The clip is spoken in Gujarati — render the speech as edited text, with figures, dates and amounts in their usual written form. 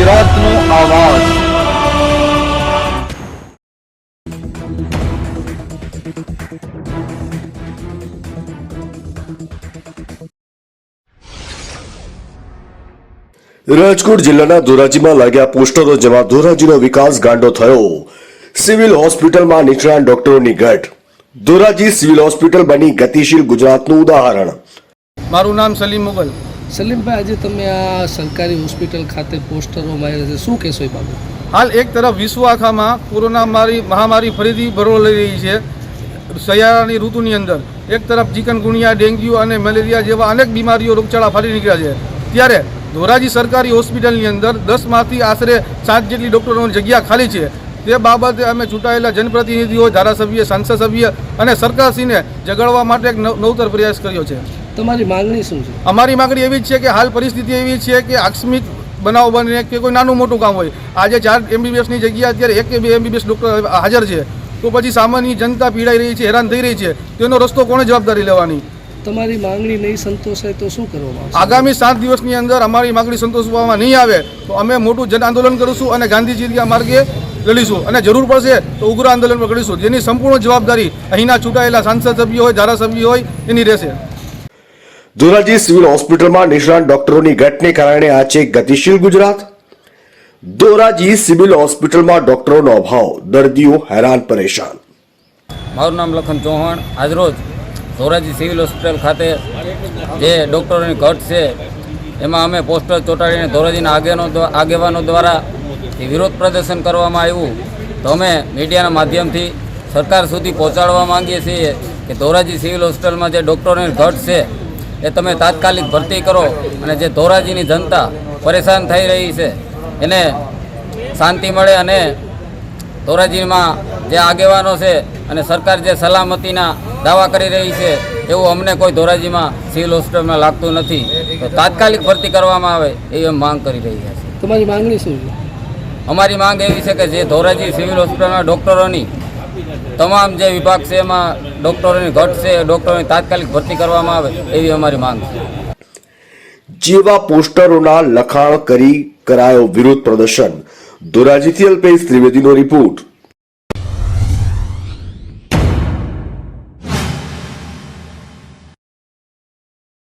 વિરોધનો અવાજ। રાજકોટ જિલ્લાના ધોરાજીમાં લાગ્યા પોસ્ટરો જેમાં ધોરાજીનો વિકાસ ગાંડો થયો। સિવિલ હોસ્પિટલમાં નિષ્ણાત ડોક્ટરોની ઘટ। ધોરાજી સિવિલ હોસ્પિટલ બની ગતિશીલ ગુજરાતનું ઉદાહરણ। મારું નામ સલીમ મુગલ। સલીમભાઈ, આજે તમે આ સરકારી હોસ્પિટલ ખાતે પોસ્ટરો માર્યા છે, શું કહેશો એ બાબતે? હાલ એક તરફ વિશ્વ આખામાં કોરોના મહામારી ફરીથી ભરો લઈ રહી છે। શિયાળાની ઋતુની અંદર એક તરફ ચિકનગુનિયા, ડેન્ગ્યુ અને મેલેરિયા જેવા અનેક બીમારીઓ રોગચાળા ફરી નીકળ્યા છે, ત્યારે ધોરાજી સરકારી હોસ્પિટલની અંદર 10માંથી આશરે 7 જેટલી ડૉક્ટરોની જગ્યા ખાલી છે। તે બાબતે અમે ચૂંટાયેલા જનપ્રતિનિધિઓ, ધારાસભ્ય, સાંસદ સભ્ય અને સરકારશ્રીને જગાડવા માટે એક નવતર પ્રયાસ કર્યો છે। તમારી માંગણી શું છે? અમારી માંગણી એવી જ છે કે હાલ પરિસ્થિતિ એવી છે કે આકસ્મિક બનાવ બને કે કોઈ નાનું મોટું કામ હોય, આજે 4 MBBSની જગ્યા અત્યારે 1 કે 2 MBBS ડૉક્ટર હાજર છે, તો પછી સામાન્ય જનતા પીડાઈ રહી છે, હેરાન થઈ રહી છે, તેનો રસ્તો કોણે જવાબદારી લેવાની? તમારી માંગણી નહીં સંતોષાય તો શું કરવામાં આવશે? આગામી 7 દિવસની અંદર અમારી માંગણી સંતોષવામાં નહીં આવે તો અમે મોટું જન આંદોલન કરીશું અને ગાંધીજીના માર્ગે લડીશું અને જરૂર પડશે તો ઉગ્ર આંદોલન પણ કરીશું, જેની સંપૂર્ણ જવાબદારી અહીંના ચૂંટાયેલા સાંસદ સભ્યો હોય, ધારાસભ્યો હોય એની રહેશે। ધોરાજી સિવિલ હોસ્પિટલમાં નિષ્ણાત ડોક્ટરોની ઘટને કારણે આ છે ગતિશીલ ગુજરાત। ધોરાજી સિવિલ હોસ્પિટલમાં ડોક્ટરોનો અભાવ, દર્દીઓ હેરાન પરેશાન। મારું નામ લખન ચૌહાણ। આજરોજ ધોરાજી સિવિલ હોસ્પિટલ ખાતે જે ડૉક્ટરોની ઘટ છે એમાં અમે પોસ્ટર ચોંટાડીને ધોરાજીના આગેવાનો દ્વારા વિરોધ પ્રદર્શન કરવામાં આવ્યું, તો અમે મીડિયાના માધ્યમથી સરકાર સુધી પહોંચાડવા માંગીએ છીએ કે ધોરાજી સિવિલ હોસ્પિટલમાં જે ડૉક્ટરોની ઘટ છે એ તમે તાત્કાલિક ભરતી કરો અને જે ધોરાજીની જનતા પરેશાન થઈ રહી છે એને શાંતિ મળે અને ધોરાજીમાં જે આગેવાનો છે અને સરકાર જે સલામતીના દાવા કરી રહી છે એવું અમને કોઈ ધોરાજીમાં સિવિલ હોસ્પિટલમાં લાગતું નથી, તો તાત્કાલિક ભરતી કરવામાં આવે એવી અમે માંગ કરી રહ્યા છીએ। તમારી માંગણી શું છે? અમારી માંગ એવી છે કે જે ધોરાજી સિવિલ હોસ્પિટલના ડૉક્ટરોની તમામ જે વિભાગ છે એમાં ડૉક્ટરોની ઘટ છે, ડૉક્ટરોની તાત્કાલિક ભરતી કરવામાં આવે એવી અમારી માંગ છે। જેવા પોસ્ટરોના લખાણ કરી કરાયો વિરોધ પ્રદર્શન। ધોરાજીથી અલ્પેશ ત્રિવેદીનો રિપોર્ટ।